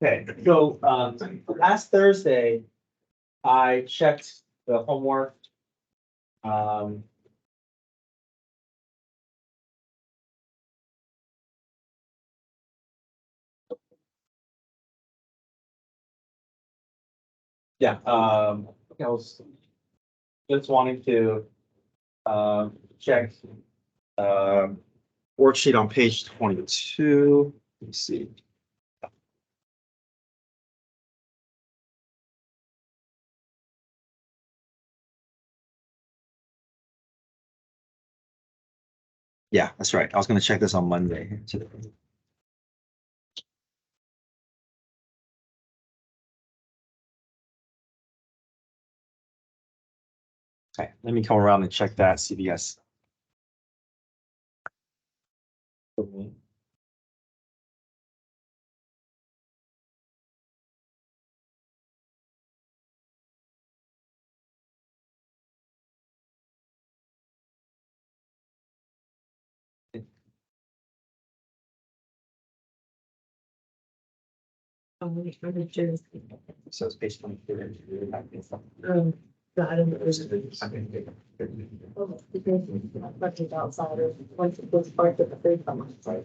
Okay, so last Thursday, I checked the homework. Um. Yeah, I was just wanting to check worksheet on page 22. Let me see. Yeah, that's right. I was going to check this on Monday. Okay, let me come around and check that CBS. So it's page 23. I don't know. Budget outside of once it goes part of the food from my side.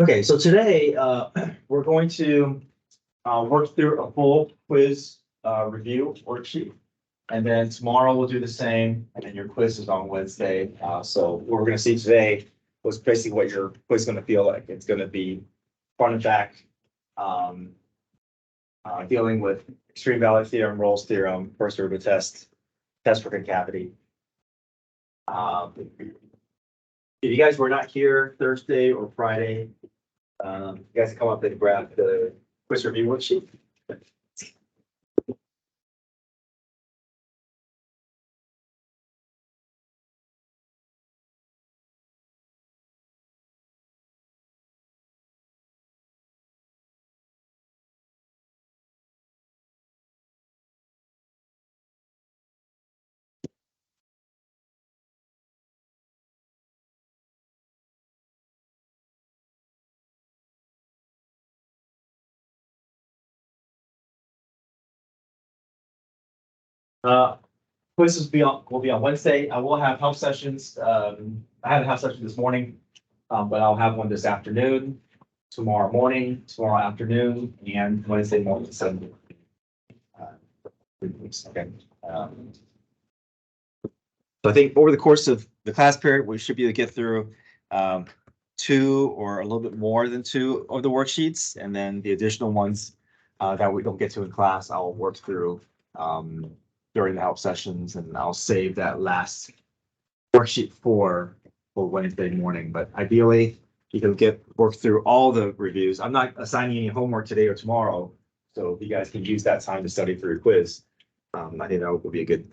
Okay, so today we're going to work through a full quiz review worksheet. And then tomorrow we'll do the same, and then your quiz is on Wednesday. So what we're gonna see today was basically what your quiz is gonna feel like. It's gonna be front and back, dealing with extreme value theorem, Rolle's theorem, first derivative test for concavity. If you guys were not here Thursday or Friday, you guys can come up and grab the quiz review worksheet. Quiz will be on Wednesday. I will have help sessions. I had a help session this morning, but I'll have one this afternoon, tomorrow morning, tomorrow afternoon, and Wednesday morning. So, 3 weeks. Okay. So I think over the course of the class period, we should be able to get through 2 or a little bit more than 2 of the worksheets, and then the additional ones that we don't get to in class, I'll work through during the help sessions, and I'll save that last worksheet for Wednesday morning. But ideally, you can work through all the reviews. I'm not assigning any homework today or tomorrow, so you guys can use that time to study for your quiz. I think that would be a good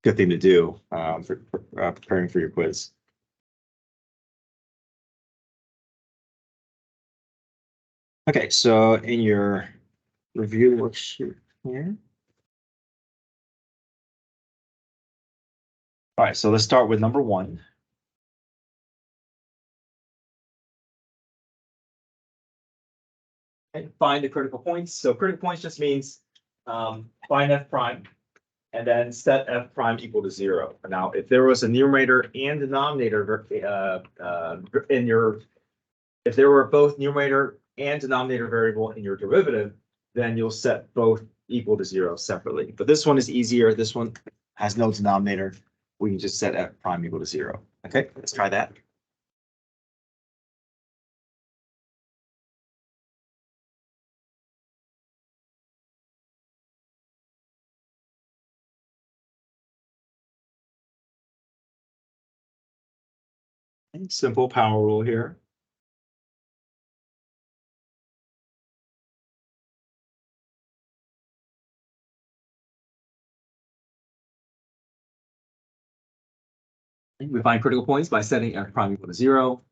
good thing to do for preparing for your quiz. Okay, so in your review worksheet here. All right, so let's start with number 1. And find the critical points. So critical points just means find f prime and then set f prime equal to 0. Now, if there was a numerator and denominator if there were both numerator and denominator variable in your derivative, then you'll set both equal to 0 separately. But this one is easier. This one has no denominator. We can just set f prime equal to 0. Okay, let's try that. Simple power rule here. We find critical points by setting f prime equal to 0.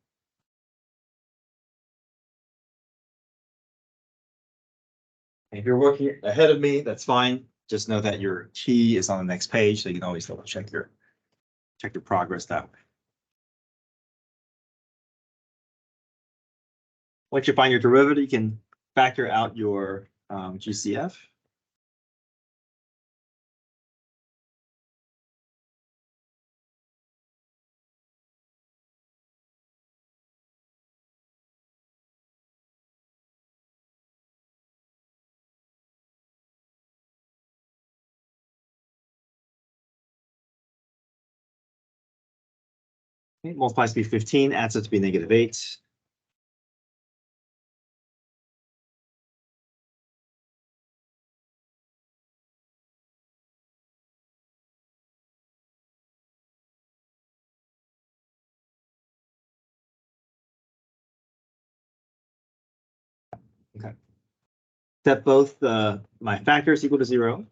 If you're working ahead of me, that's fine. Just know that your key is on the next page, so you can always double check your progress that way. Once you find your derivative, you can factor out your GCF. Okay, multiplies to be 15, adds up to be -8. Okay. Set both my factors equal to 0.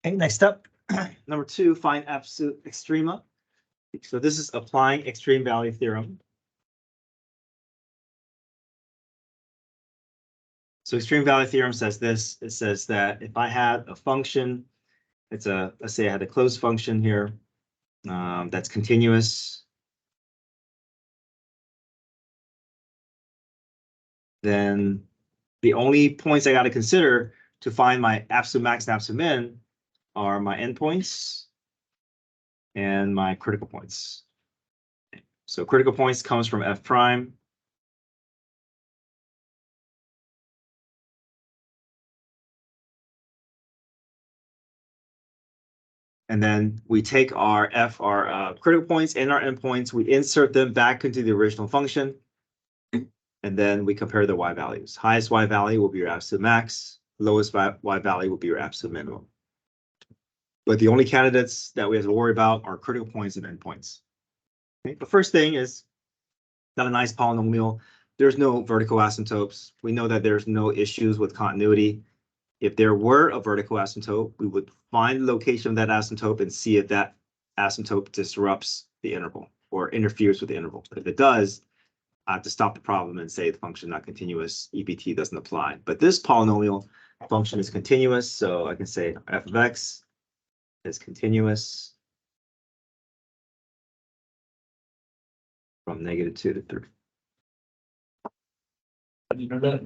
Okay, next up, number 2, find absolute extrema. So this is applying extreme value theorem. So extreme value theorem says this. It says that if I had a function, let's say I had a closed function here that's continuous, then the only points I got to consider to find my absolute max and absolute min are my endpoints and my critical points. So critical points comes from f prime. And then we take our critical points and our endpoints, we insert them back into the original function. And then we compare the y values. Highest y value will be your absolute max. Lowest y value will be your absolute minimum. But the only candidates that we have to worry about are critical points and endpoints. Okay, the first thing is got a nice polynomial. There's no vertical asymptotes. We know that there's no issues with continuity. If there were a vertical asymptote, we would find the location of that asymptote and see if that asymptote disrupts the interval or interferes with the interval. If it does, I have to stop the problem and say the function not continuous, EBT doesn't apply. But this polynomial function is continuous, so I can say f of x is continuous from -2 to 3. How do you know that?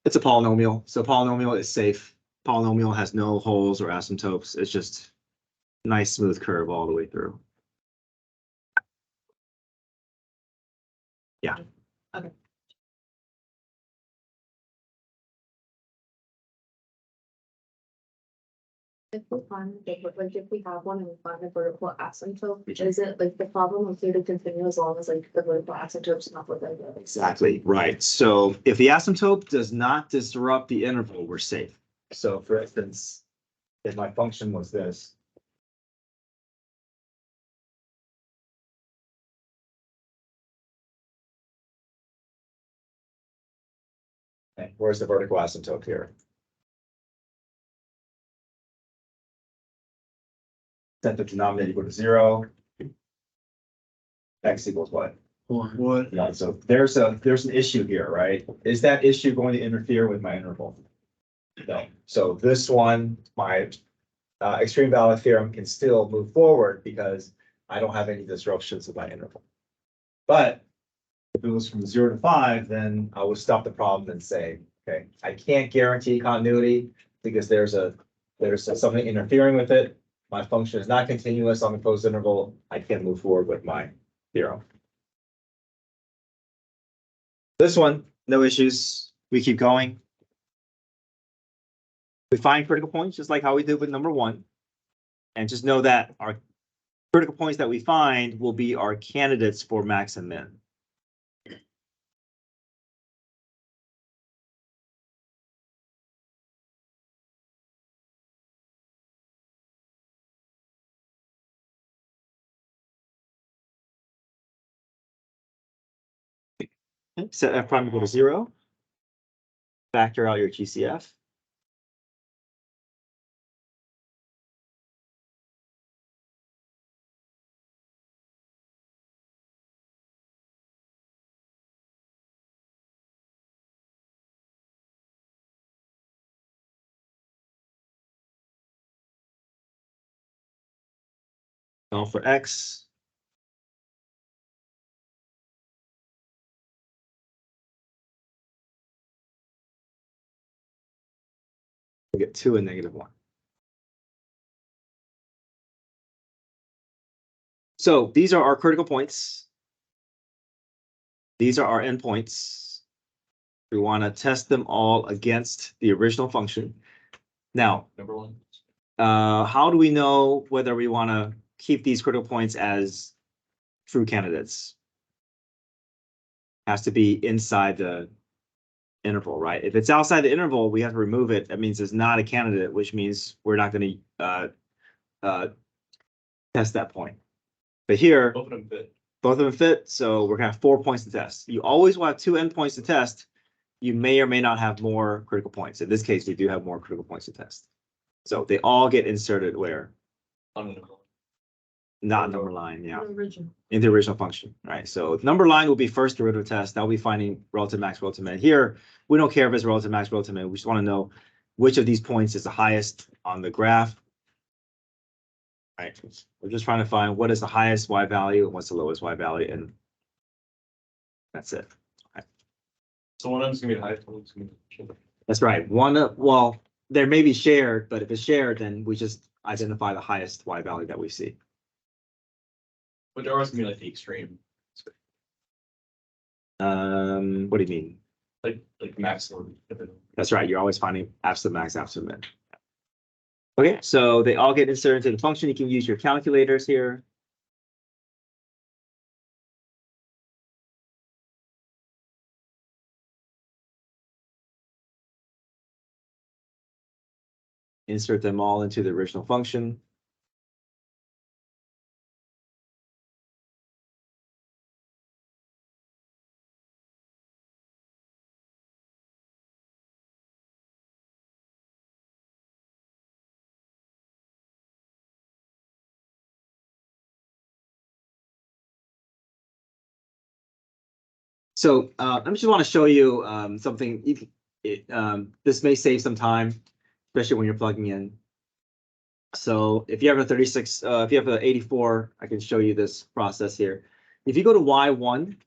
It's a polynomial, so polynomial is safe. Polynomial has no holes or asymptotes. It's just a nice smooth curve all the way through. Yeah. Okay. If we find, like, if we have one and we find a vertical asymptote, is it like the problem will to continue as long as like the vertical asymptote's not within the. Exactly, right. So if the asymptote does not disrupt the interval, we're safe. So for instance, if my function was this. Okay, where's the vertical asymptote here? Set the denominator equal to 0. X equals what? What? Yeah, so there's an issue here, right? Is that issue going to interfere with my interval? No. So this one, my extreme valid theorem can still move forward because I don't have any disruptions of my interval. But if it was from 0 to 5, then I would stop the problem and say, okay, I can't guarantee continuity because there's something interfering with it. My function is not continuous on the closed interval. I can't move forward with my theorem. This one, no issues. We keep going. We find critical points just like how we did with number 1. And just know that our critical points that we find will be our candidates for max and min. Okay, set f prime equal to 0. Factor out your GCF. Solve for x. We get 2 and -1. So these are our critical points. These are our endpoints. We want to test them all against the original function. Now, Number 1. how do we know whether we want to keep these critical points as true candidates? Has to be inside the interval, right? If it's outside the interval, we have to remove it. That means it's not a candidate, which means we're not going to test that point. But here, Both of them fit. both of them fit, so we're gonna have 4 points to test. You always will have 2 endpoints to test. You may or may not have more critical points. In this case, we do have more critical points to test. So they all get inserted where? Not number line, yeah, Original. in the original function, right? So number line will be first derivative test. That'll be finding relative max, relative min. Here, we don't care if it's relative max, relative min. We just want to know which of these points is the highest on the graph. Right, we're just trying to find what is the highest y value and what's the lowest y value, and that's it. So one of them's gonna be the highest, one of them's gonna be. That's right. Well, there may be shared, but if it's shared, then we just identify the highest y value that we see. Which are gonna be like the extreme, What do you mean? like maximum. That's right. You're always finding absolute max, absolute min. Okay, so they all get inserted into the function. You can use your calculators here. Insert them all into the original function. So I just want to show you something. This may save some time, especially when you're plugging in. So if you have a 36, if you have an 84, I can show you this process here. If you go to Y1,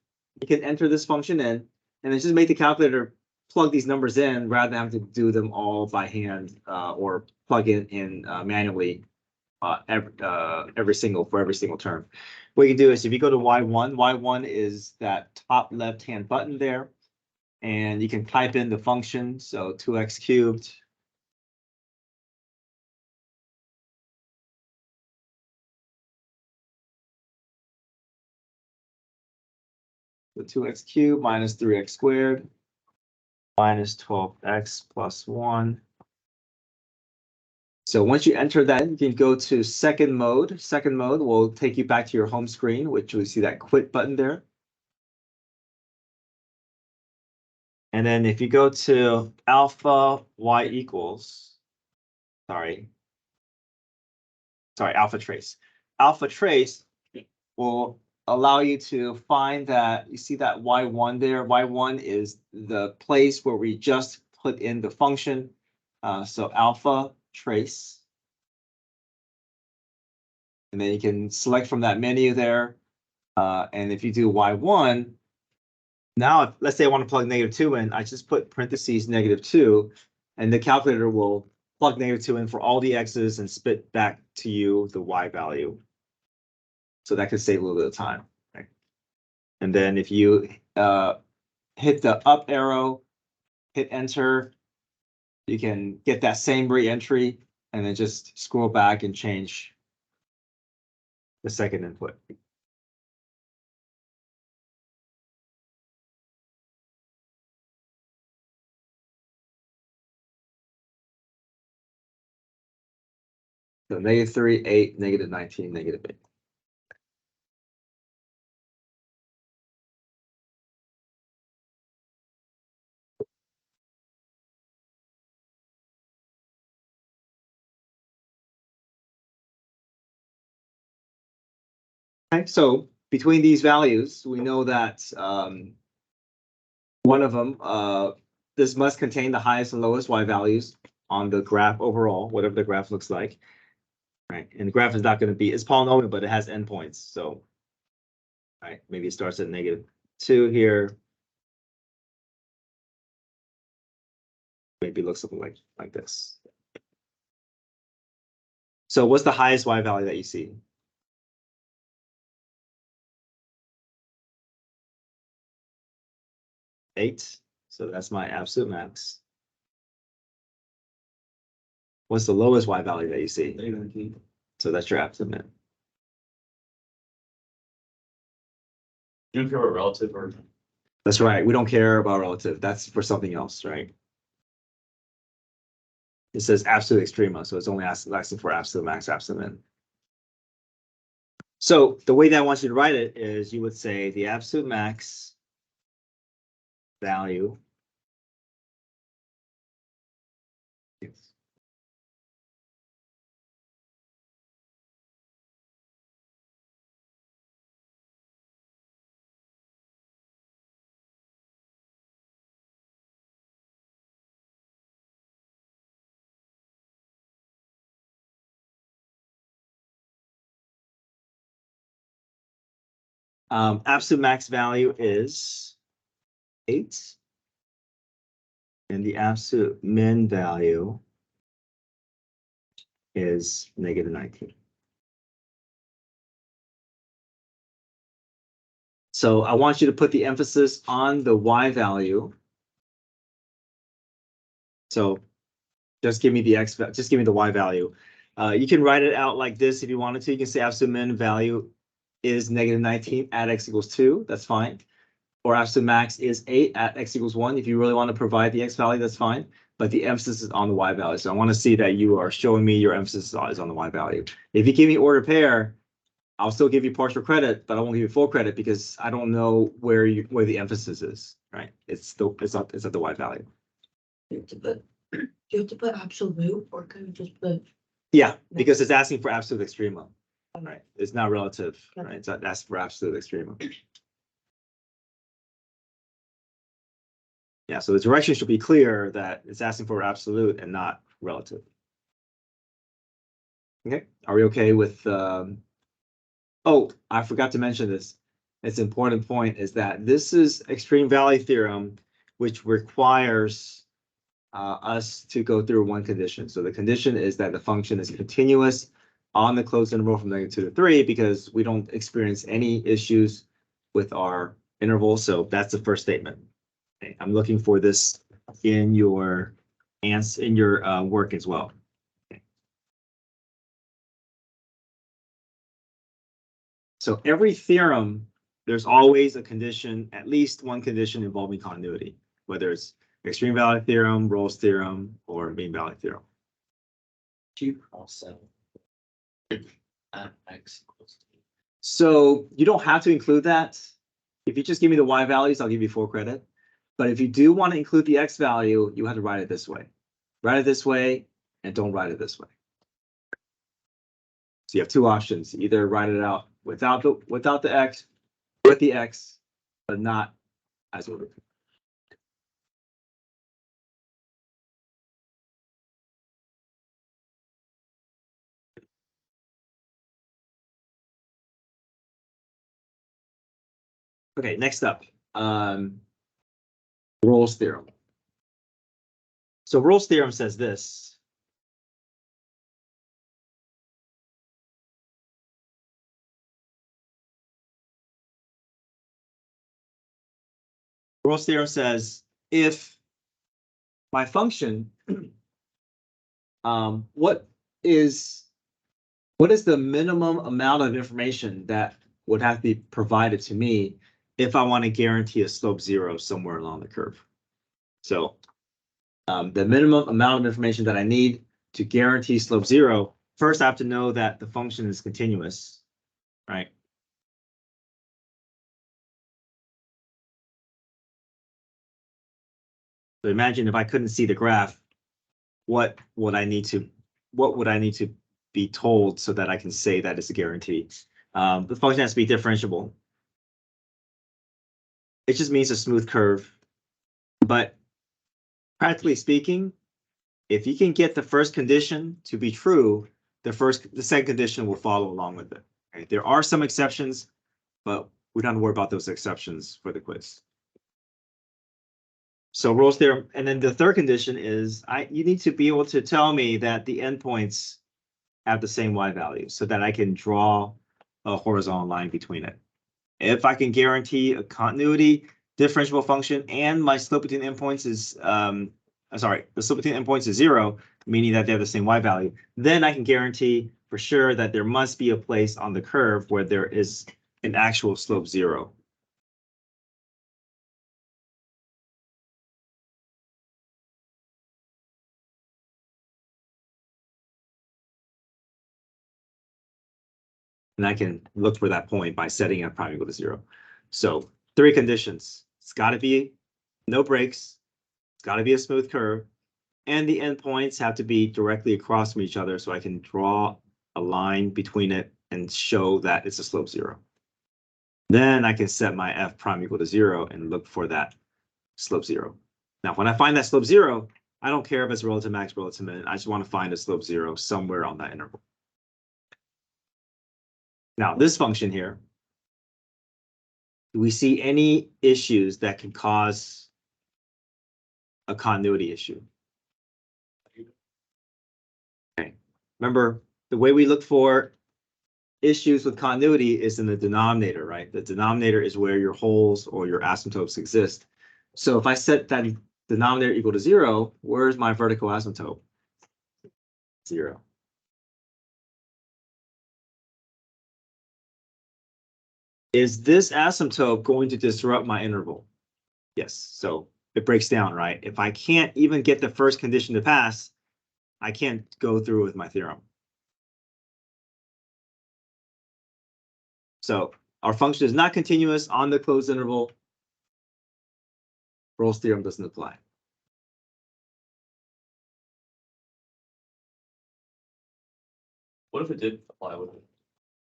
you can enter this function in, and then just make the calculator plug these numbers in rather than having to do them all by hand or plug in manually every single term. What you can do is if you go to Y1 is that top left-hand button there, and you can type in the function. So 2x cubed. So 2x cubed minus 3x squared minus 12x plus 1. So once you enter that, you can go to second mode. Second mode will take you back to your home screen, which we see that quit button there. And then if you go to alpha y equals, alpha trace. Alpha trace will allow you to find that, you see that Y1 there? Y1 is the place where we just put in the function. So alpha trace. And then you can select from that menu there. And if you do Y1, now let's say I want to plug -2 in, I just put parentheses -2, and the calculator will plug -2 in for all the x's and spit back to you the y value. So that could save a little bit of time. Right? And then if you hit the up arrow, hit enter, you can get that same re-entry and then just scroll back and change the second input. So -3, 8, -19, -8. Okay, so between these values, we know that one of them, this must contain the highest and lowest y values on the graph overall, whatever the graph looks like. Right, and the graph is not going to be, it's polynomial, but it has endpoints. So, right, maybe it starts at -2 here. Maybe it looks something like this. So what's the highest y value that you see? 8. So that's my absolute max. What's the lowest y value that you see? -19. So that's your absolute min. You don't care about relative or? That's right. We don't care about relative. That's for something else, right? It says absolute extrema, so it's only asking for absolute max, absolute min. So the way that I want you to write it is you would say the absolute max value is absolute max value is 8. And the absolute min value is -19. So I want you to put the emphasis on the y value. So Just give me the X, just give me the Y value. You can write it out like this if you wanted to. You can say absolute min value is -19 at X equals 2. That's fine. Or absolute max is 8 at X equals 1. If you really want to provide the X value, that's fine. But the emphasis is on the Y value. So I want to see that you are showing me your emphasis is on the Y value. If you give me order pair, I'll still give you partial credit, but I won't give you full credit because I don't know where the emphasis is, right? It's at the Y value. You have to put absolute, or can you just put? Yeah, because it's asking for absolute extrema, right? It's not relative, right? It's asking for absolute extrema. Yeah, so the direction should be clear that it's asking for absolute and not relative. Okay, are we okay with, oh, I forgot to mention this. It's an important point is that this is extreme value theorem, which requires us to go through one condition. So the condition is that the function is continuous on the closed interval from -2 to 3 because we don't experience any issues with our interval. So that's the first statement. Okay, I'm looking for this in your work as well. Okay. So every theorem, there's always a condition, at least one condition involving continuity, whether it's extreme value theorem, Rolle's theorem, or mean value theorem. You also. X equals 2. So you don't have to include that. If you just give me the Y values, I'll give you full credit. But if you do want to include the X value, you have to write it this way. Write it this way and don't write it this way. So you have two options. Either write it out without the X, with the X, but not as ordered. Okay, next up, Rolle's theorem. So Rolle's theorem says this. Rolle's theorem says if my function, what is the minimum amount of information that would have to be provided to me if I want to guarantee a slope 0 somewhere along the curve? So the minimum amount of information that I need to guarantee slope 0, first I have to know that the function is continuous, right? So imagine if I couldn't see the graph, what would I need to be told so that I can say that it's a guarantee? The function has to be differentiable. It just means a smooth curve. But practically speaking, if you can get the first condition to be true, the second condition will follow along with it. Okay? There are some exceptions, but we don't have to worry about those exceptions for the quiz. So Rolle's theorem, and then the third condition is you need to be able to tell me that the endpoints have the same Y value so that I can draw a horizontal line between it. If I can guarantee a continuity differentiable function and my slope between endpoints is the slope between endpoints is 0, meaning that they have the same Y value, then I can guarantee for sure that there must be a place on the curve where there is an actual slope 0. And I can look for that point by setting f prime equal to 0. So 3 conditions. It's got to be no breaks. It's got to be a smooth curve. And the endpoints have to be directly across from each other so I can draw a line between it and show that it's a slope 0. Then I can set my f prime equal to 0 and look for that slope 0. Now, when I find that slope 0, I don't care if it's relative max, relative min. I just want to find a slope 0 somewhere on that interval. Now, this function here, do we see any issues that can cause a continuity issue? Okay. Remember, the way we look for issues with continuity is in the denominator, right? The denominator is where your holes or your asymptotes exist. So if I set that denominator equal to 0, where's my vertical asymptote? 0. Is this asymptote going to disrupt my interval? Yes, so it breaks down, right? If I can't even get the first condition to pass, I can't go through with my theorem. So our function is not continuous on the closed interval. Rolle's theorem doesn't apply. What if it did apply with it?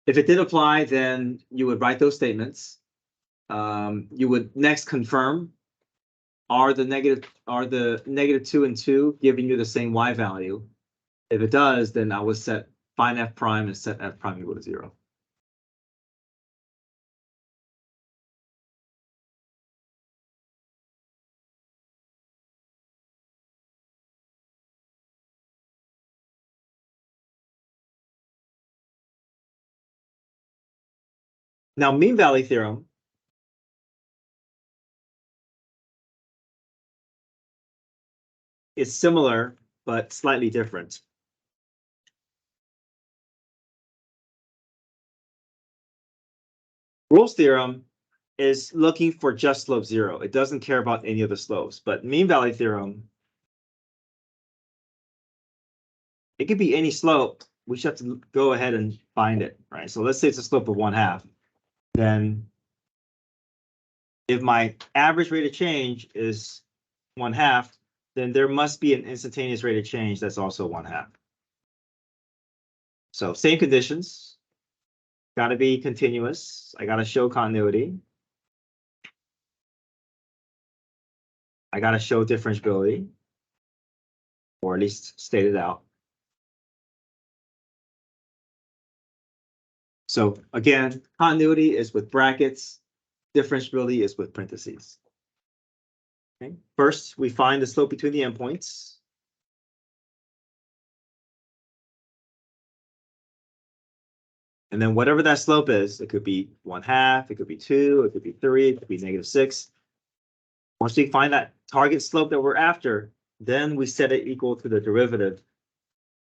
If it did apply, then you would write those statements. You would next confirm, are the negative 2 and 2 giving you the same y value? If it does, then I would find f prime and set f prime equal to 0. Now, mean valley theorem is similar, but slightly different. Rolle's theorem is looking for just slope 0. It doesn't care about any of the slopes, but mean valley theorem, it could be any slope. We should have to go ahead and find it, right? So let's say it's a slope of 1/2. Then if my average rate of change is 1/2, then there must be an instantaneous rate of change that's also 1/2. So same conditions, got to be continuous. I got to show continuity. I got to show differentiability, or at least state it out. So again, continuity is with brackets, differentiability is with parentheses. Okay. First, we find the slope between the endpoints. And then whatever that slope is, it could be 1/2, it could be 2, it could be 3, it could be -6. Once we find that target slope that we're after, then we set it equal to the derivative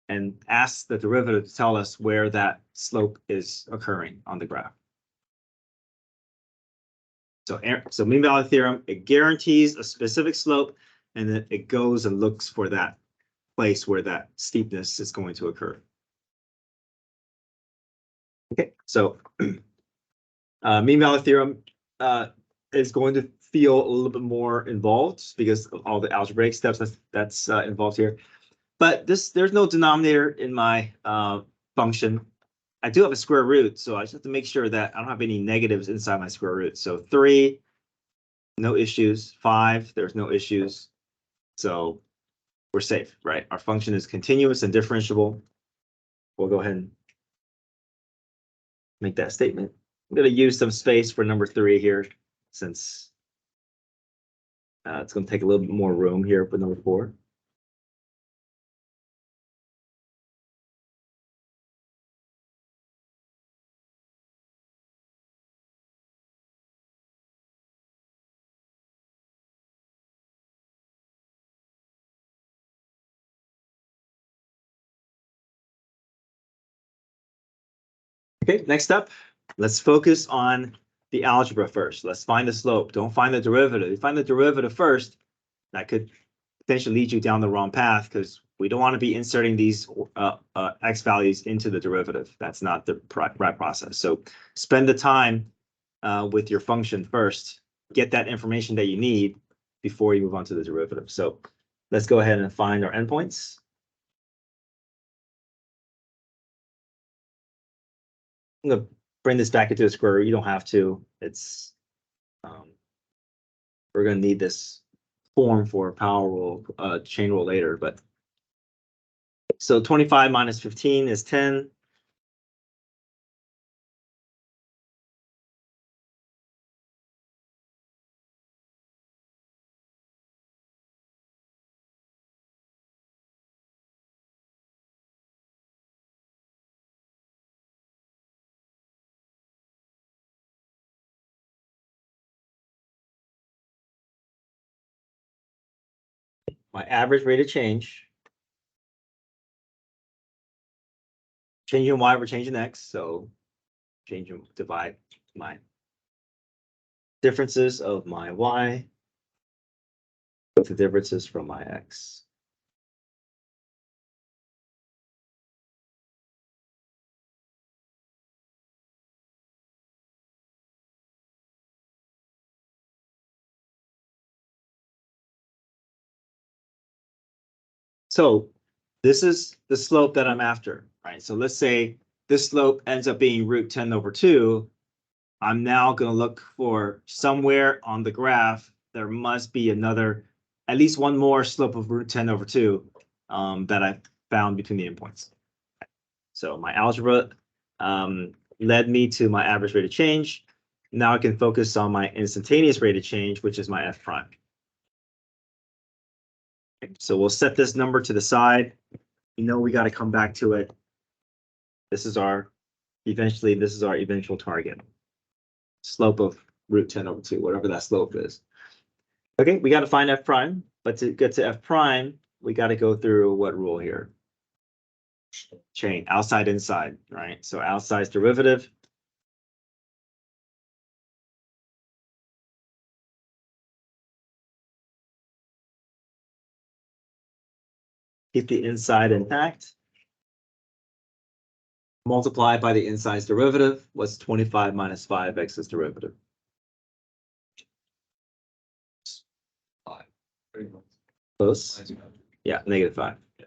and ask the derivative to tell us where that slope is occurring on the graph. So mean valley theorem, it guarantees a specific slope, and then it goes and looks for that place where that steepness is going to occur. Okay, so mean valley theorem is going to feel a little bit more involved because of all the algebraic steps that's involved here. But there's no denominator in my function. I do have a square root, so I just have to make sure that I don't have any negatives inside my square root. So 3, no issues. 5, there's no issues. So we're safe, right? Our function is continuous and differentiable. We'll go ahead and make that statement. I'm going to use some space for number 3 here, since it's going to take a little bit more room here for number 4. Okay, next up, let's focus on the algebra first. Let's find the slope. Don't find the derivative. You find the derivative first, that could potentially lead you down the wrong path because we don't want to be inserting these x values into the derivative. That's not the right process. So spend the time with your function first. Get that information that you need before you move on to the derivative. So let's go ahead and find our endpoints. I'm going to bring this back into the square root. You don't have to. It's we're going to need this form for power rule, chain rule later. But so 25 minus 15 is 10. My average rate of change changing y, we're changing x, so divide my differences of my y with the differences from my x. So this is the slope that I'm after, right? So let's say this slope ends up being root 10 over 2. I'm now going to look for somewhere on the graph, there must be another, at least one more slope of root 10 over 2 that I found between the endpoints. So my algebra led me to my average rate of change. Now I can focus on my instantaneous rate of change, which is my f prime. Okay, so we'll set this number to the side. You know we got to come back to it. This is our eventual target. Slope of root 10 over 2, whatever that slope is. Okay, we got to find f prime, but to get to f prime, we got to go through what rule here? Chain, outside, inside, right? So outside's derivative. Keep the inside intact. Multiply by the inside's derivative. What's 25 minus 5x's derivative? 5. Pretty much. Close. Nice. Yeah, -5. Yeah.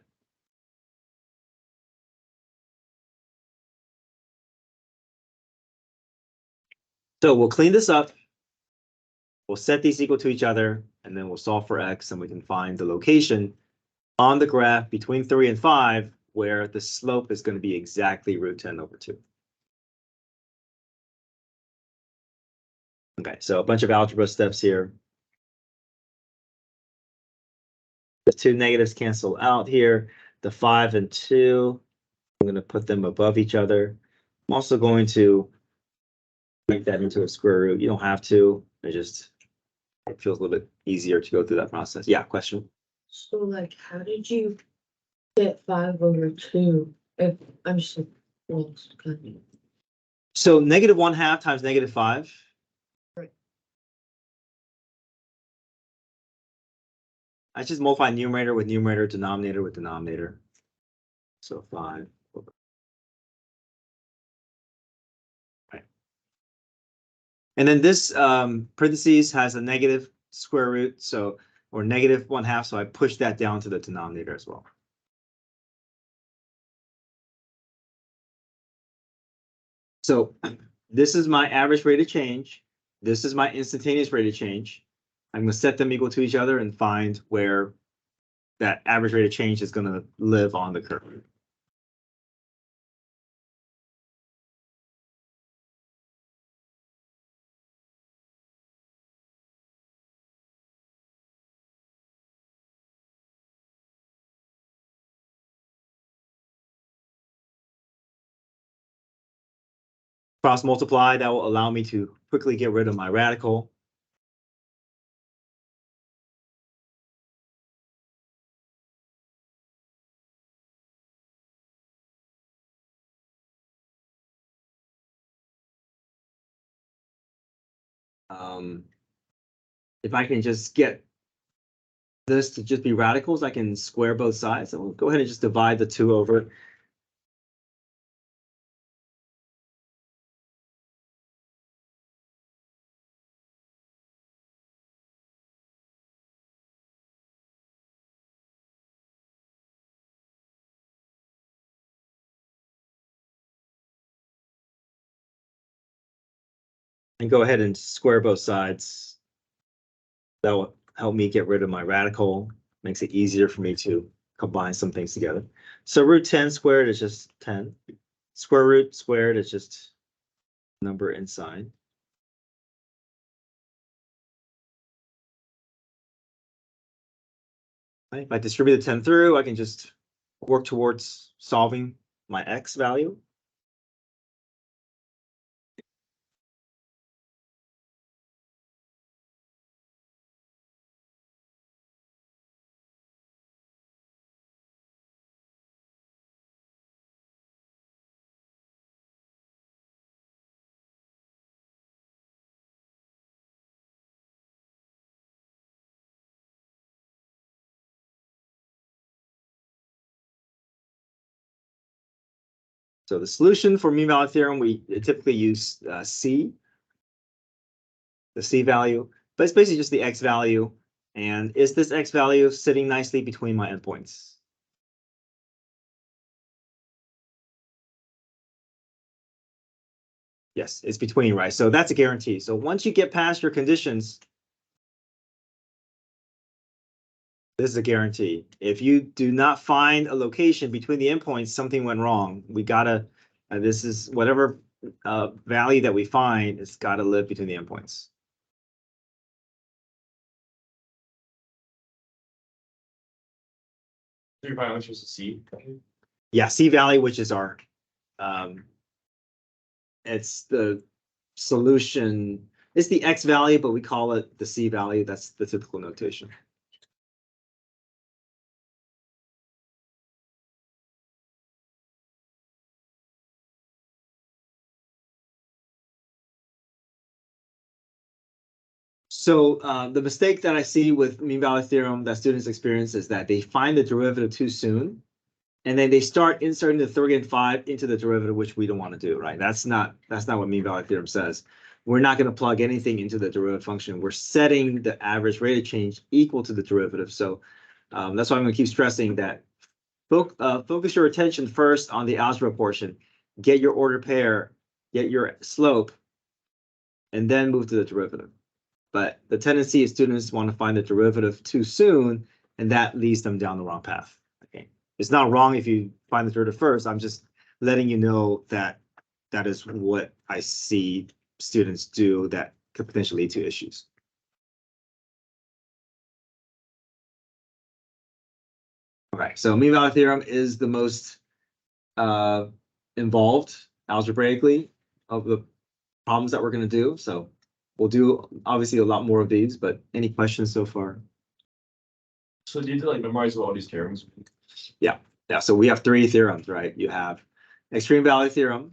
So we'll clean this up. We'll set these equal to each other, and then we'll solve for x, and we can find the location on the graph between 3 and 5 where the slope is going to be exactly root 10 over 2. Okay, so a bunch of algebra steps here. The two negatives cancel out here. The 5 and 2, I'm going to put them above each other. I'm also going to make that into a square root. You don't have to. It feels a little bit easier to go through that process. Yeah, question? So like, how did you get 5/2? If I'm just lost. Kind of. So -1/2 times -5. Right. I just multiply numerator with numerator, denominator with denominator. So 5. Right. And then this parentheses has a negative square root, so or -1/2, so I push that down to the denominator as well. So this is my average rate of change. This is my instantaneous rate of change. I'm going to set them equal to each other and find where that average rate of change is going to live on the curve. Cross multiply, that will allow me to quickly get rid of my radical. If I can just get this to just be radicals, I can square both sides. So we'll go ahead and just divide the 2 over. And go ahead and square both sides. That will help me get rid of my radical. Makes it easier for me to combine some things together. So root 10 squared is just 10. Square root squared is just number inside. Right? If I distribute the 10 through, I can just work towards solving my x value. So the solution for mean value theorem, we typically use C, the C value, but it's basically just the X value. And is this X value sitting nicely between my endpoints? Yes, it's between, right? So that's a guarantee. So once you get past your conditions, this is a guarantee. If you do not find a location between the endpoints, something went wrong. We gotta, this is whatever value that we find, it's gotta live between the endpoints. So your final answer is a C. Yeah, C value, which is our, it's the solution. It's the X value, but we call it the C value. That's the typical notation. So the mistake that I see with mean value theorem that students experience is that they find the derivative too soon, and then they start inserting the Thurgan 5 into the derivative, which we don't want to do, right? That's not what mean value theorem says. We're not going to plug anything into the derivative function. We're setting the average rate of change equal to the derivative. So that's why I'm going to keep stressing that focus your attention first on the algebra portion, get your ordered pair, get your slope, and then move to the derivative. But the tendency is students want to find the derivative too soon, and that leads them down the wrong path. Okay, it's not wrong if you find the derivative first. I'm just letting you know that that is what I see students do that could potentially lead to issues. All right, so mean value theorem is the most involved algebraically of the problems that we're going to do. So we'll do obviously a lot more of these, but any questions so far? So do you have to like memorize what all these theorems mean? Yeah. So we have 3 theorems, right? You have extreme value theorem,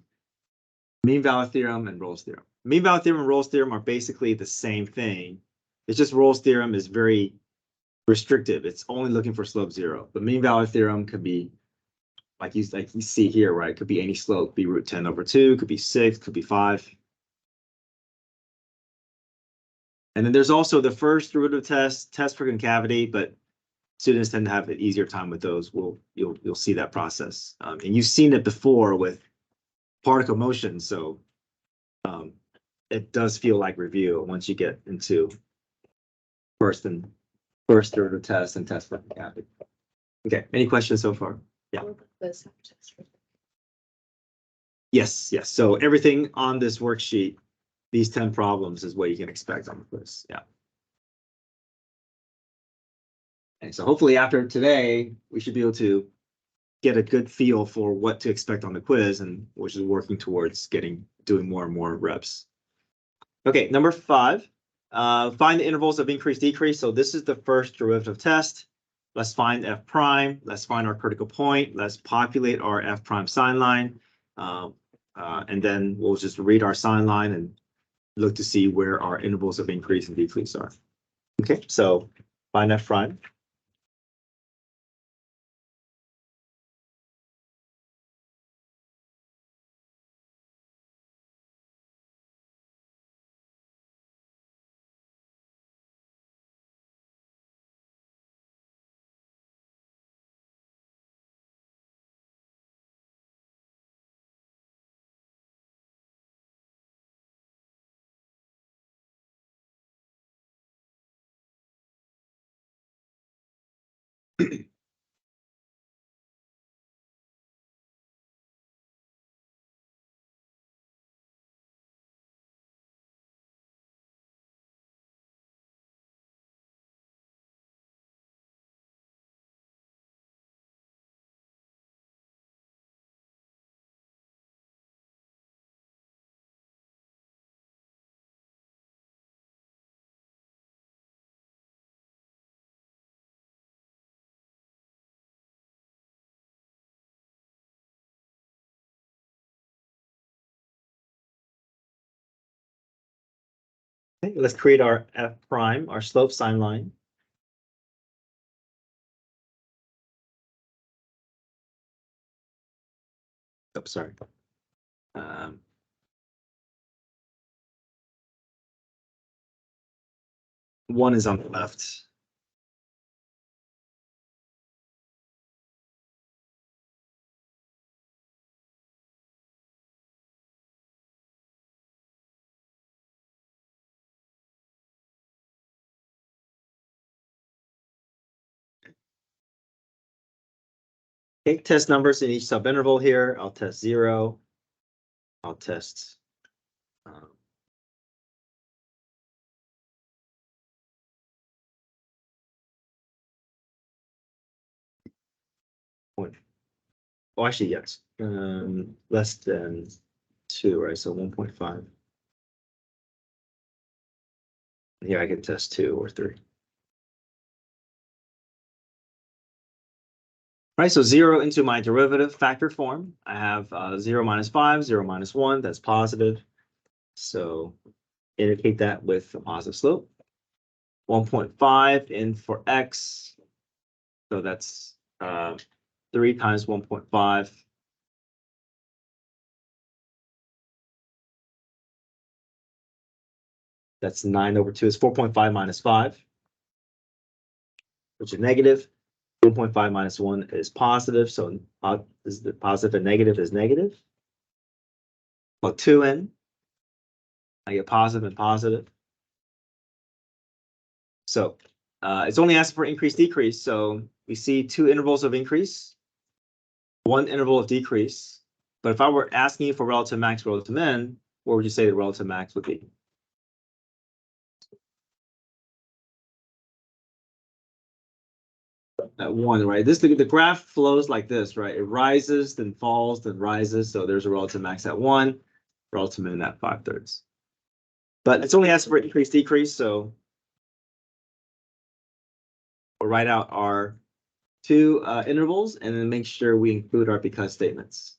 mean value theorem, and Rolle's theorem. Mean value theorem and Rolle's theorem are basically the same thing. It's just Rolle's theorem is very restrictive. It's only looking for slope 0. But mean value theorem could be like you see here, right? It could be any slope, be root 10 over 2, could be 6, could be 5. And then there's also the first derivative test for concavity, but students tend to have an easier time with those. You'll see that process, and you've seen it before with particle motion, so it does feel like review once you get into first derivative test and test for concavity. Okay, any questions so far? Yeah. Yes. So everything on this worksheet, these 10 problems is what you can expect on the quiz. Yeah. And so hopefully after today, we should be able to get a good feel for what to expect on the quiz, and which is working towards doing more and more reps. Okay, number 5, find the intervals of increase, decrease. So this is the first derivative test. Let's find f prime. Let's find our critical point. Let's populate our f prime sign line. And then we'll just read our sign line and look to see where our intervals of increase and decrease are. Okay, so find f prime. Okay, let's create our f prime, our slope sign line. Oh, sorry. One is on the left. Okay, test numbers in each subinterval here. I'll test 0. I'll test. Point. Oh, actually, yes. Less than 2, right? So 1.5. Here I can test 2 or 3. Right, so 0 into my derivative factor form. I have 0 minus 5, 0 minus 1, that's positive. So indicate that with a positive slope. 1.5 in for x. So that's 3 times 1.5. That's 9 over 2 is 4.5 minus 5, which is negative. 1.5 minus 1 is positive. So is the positive and negative is negative. Plug 2 in. I get positive and positive. So it's only asking for increase, decrease. So we see 2 intervals of increase, 1 interval of decrease. But if I were asking you for relative max, relative min, what would you say the relative max would be? At 1, right? The graph flows like this, right? It rises, then falls, then rises. So there's a relative max at 1, relative min at 5/3. But it's only asking for increase, decrease. So we'll write out our 2 intervals and then make sure we include our because statements.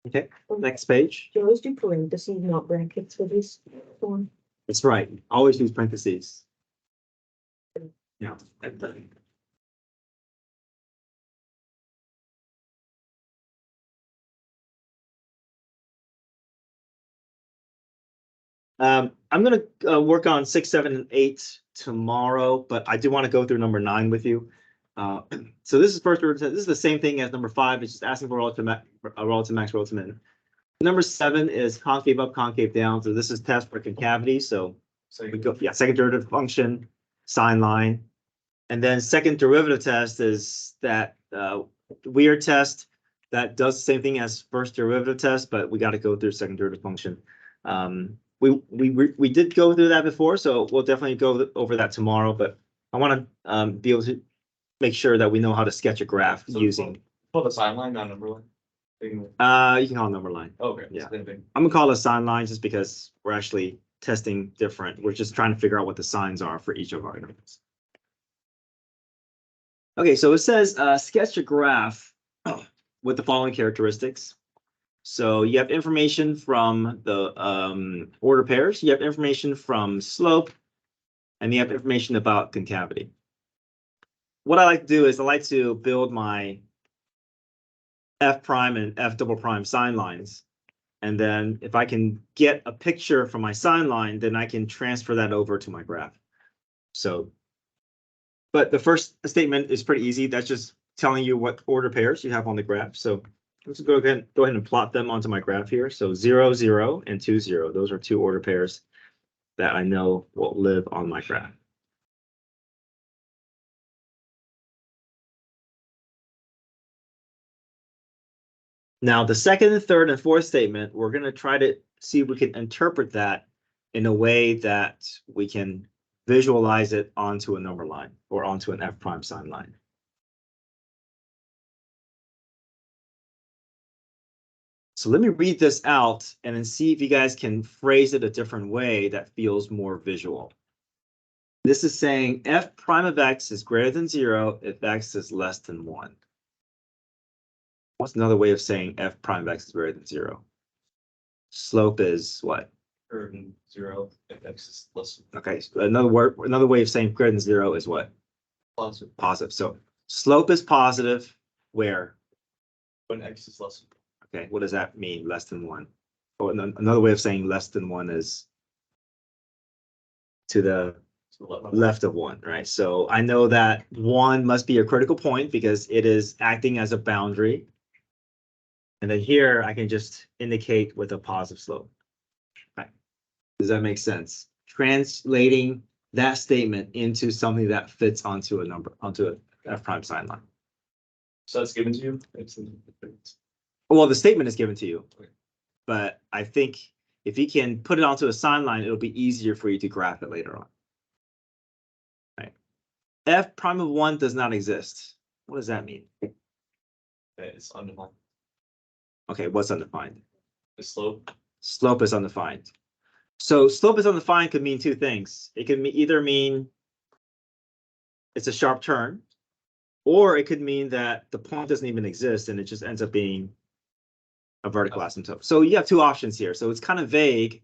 Okay, next page. Do you always do parentheses, not brackets for this form? That's right. Always use parentheses. Yeah. I'm going to work on 6, 7, and 8 tomorrow, but I do want to go through number 9 with you. So this is first order. This is the same thing as number 5. It's just asking for relative max, relative min. Number 7 is concave up, concave down. So this is test for concavity. So we go, yeah, second derivative function, sine line. And then second derivative test is that weird test that does the same thing as first derivative test, but we got to go through second derivative function. We did go through that before, so we'll definitely go over that tomorrow. But I want to be able to make sure that we know how to sketch a graph using. Call the sine line, not number line. You can call it number line. Okay. Yeah. Same thing. I'm gonna call it a sine line just because we're actually testing different. We're just trying to figure out what the signs are for each of our intervals. Okay, so it says sketch a graph with the following characteristics. So you have information from the order pairs, you have information from slope, and you have information about concavity. What I like to do is I like to build my F prime and F double prime sine lines. And then if I can get a picture from my sine line, then I can transfer that over to my graph. So, but the first statement is pretty easy. That's just telling you what order pairs you have on the graph. So let's go ahead and plot them onto my graph here. So 0, 0, and 2, 0. Those are two order pairs that I know will live on my graph. Now, the second and third and fourth statement, we're going to try to see if we can interpret that in a way that we can visualize it onto a number line or onto an f prime sign line. So let me read this out and then see if you guys can phrase it a different way that feels more visual. This is saying f prime of x is greater than 0 if x is less than 1. What's another way of saying f prime of x is greater than 0? Slope is what? Greater than 0 if x is less than Okay, so another way of saying greater than 0 is what? positive. Positive. So slope is positive where? When x is less than. Okay, what does that mean? Less than 1. Or another way of saying less than 1 is to the left of 1, right? So I know that 1 must be a critical point because it is acting as a boundary. And then here I can just indicate with a positive slope. Right. Does that make sense? Translating that statement into something that fits onto a number, onto a f prime sign line. So that's given to you? Well, the statement is given to you, Okay. but I think if you can put it onto a sign line, it'll be easier for you to graph it later on. Right. F prime of 1 does not exist. What does that mean? Okay, it's undefined. Okay, what's undefined? The slope. Slope is undefined. So slope is undefined could mean two things. It could either mean it's a sharp turn, or it could mean that the point doesn't even exist and it just ends up being a vertical asymptote. So you have two options here. So it's kind of vague.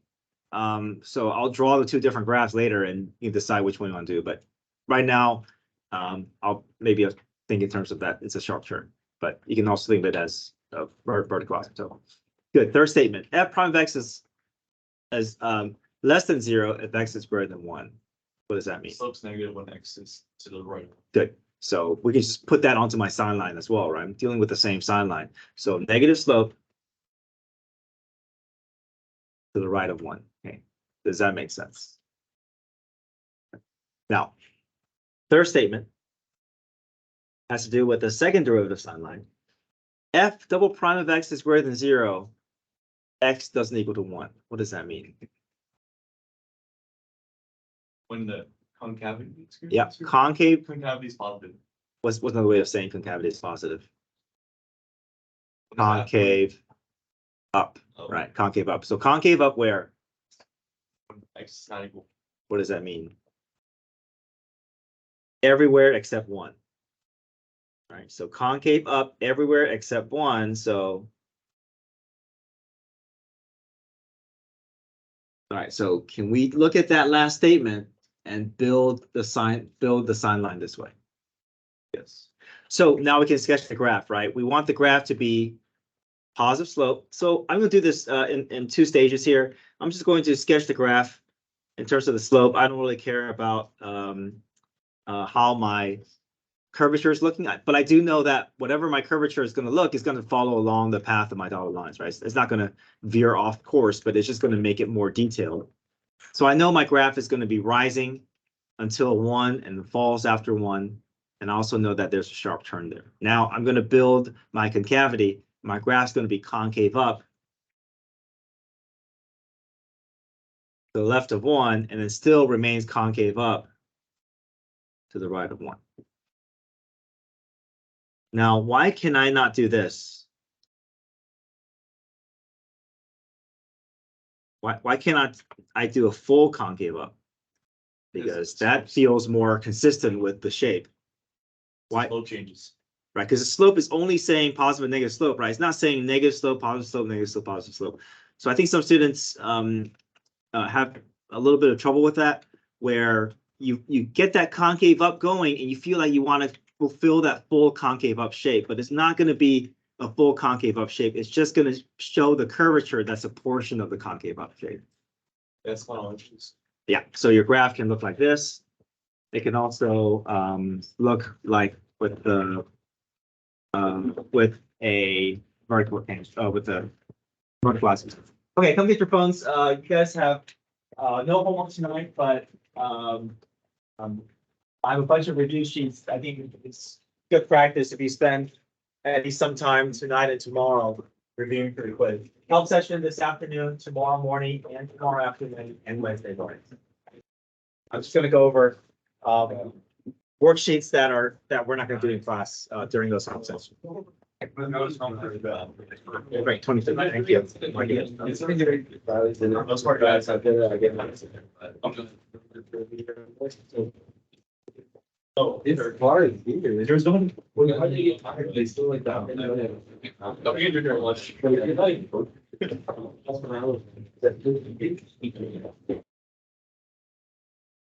So I'll draw the two different graphs later and you decide which one you want to do. But right now, I'll maybe think in terms of that it's a sharp turn, but you can also think of it as a vertical asymptote. Good. Third statement: f prime of x is less than 0 if x is greater than 1. What does that mean? Slope's negative when x is to the right. Good. So we can just put that onto my sign line as well, right? I'm dealing with the same sign line. So negative slope to the right of 1. Okay. Does that make sense? Now, third statement has to do with the second derivative sign line. F double prime of x is greater than 0. X doesn't equal to 1. What does that mean? When the concavity is good. Yeah, concave. Concavity is positive. What's another way of saying concavity is positive? What does that Concave up, mean? Oh, right? Concave up. So concave up where? When x is not equal. What does that mean? Everywhere except 1. All right, so concave up everywhere except 1. So, all right, so can we look at that last statement and build the sign line this way? Yes. So now we can sketch the graph, right? We want the graph to be positive slope. So I'm going to do this in two stages here. I'm just going to sketch the graph in terms of the slope. I don't really care about how my curvature is looking at, but I do know that whatever my curvature is going to look is going to follow along the path of my dotted lines, right? It's not going to veer off course, but it's just going to make it more detailed. So I know my graph is going to be rising until 1 and falls after 1. And I also know that there's a sharp turn there. Now I'm going to build my concavity. My graph's going to be concave up to the left of 1, and then still remains concave up to the right of 1. Now, why can I not do this? Why cannot I do a full concave up? Because that feels more consistent with the shape. Why? Slope changes. Right, because the slope is only saying positive and negative slope, right? It's not saying negative slope, positive slope, negative slope, positive slope. So I think some students have a little bit of trouble with that, where you get that concave up going and you feel like you want to fulfill that full concave up shape, but it's not going to be a full concave up shape. It's just going to show the curvature that's a portion of the concave up shape. That's one of the Yeah, so your graph can look like this. It can also look like with a vertical hinge, with the vertical glasses. Okay, come get your phones. You guys have, no homework tonight, but, I have a bunch of review sheets. I think it's good practice if you spend at least some time tonight and tomorrow reviewing pretty quick. Help session this afternoon, tomorrow morning, and tomorrow afternoon, and Wednesday morning. I'm just gonna go over, worksheets that we're not gonna do in class, during those help sessions. Right, 23, thank you. Those part guys out there, I get. Oh, it's hard. There's no. How do you get tired? They still like that. Don't get your lunch. That's when I was.